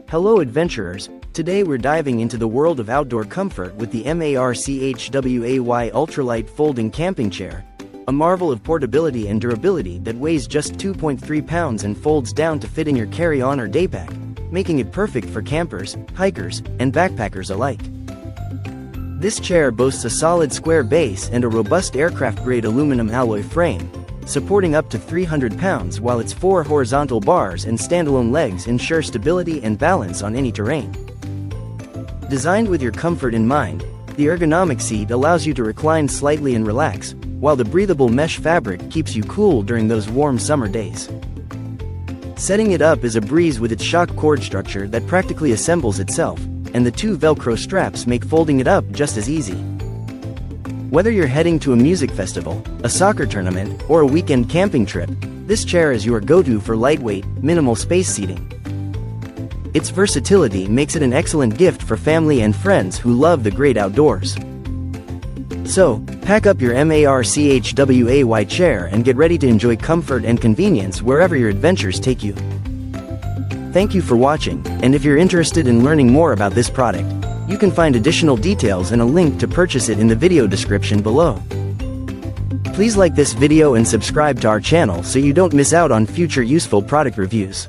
Hello adventurers, today we're diving into the world of outdoor comfort with the MARCHWAY Ultralight Folding Camping Chair, a marvel of portability and durability that weighs just 2.3 pounds and folds down to fit in your carry-on or day pack, making it perfect for campers, hikers, and backpackers alike. This chair boasts a solid square base and a robust aircraft-grade aluminum alloy frame, supporting up to 300 pounds, while its 4 horizontal bars and standalone legs ensure stability and balance on any terrain. Designed with your comfort in mind, the ergonomic seat allows you to recline slightly and relax, while the breathable mesh fabric keeps you cool during those warm summer days. Setting it up is a breeze with its shock cord structure that practically assembles itself, and the 2 Velcro straps make folding it up just as easy. Whether you're heading to a music festival, a soccer tournament, or a weekend camping trip, this chair is your go-to for lightweight, minimal space seating. Its versatility makes it an excellent gift for family and friends who love the great outdoors. So, pack up your MARCHWAY chair and get ready to enjoy comfort and convenience wherever your adventures take you. Thank you for watching, and if you're interested in learning more about this product, you can find additional details and a link to purchase it in the video description below. Please like this video and subscribe to our channel so you don't miss out on future useful product reviews.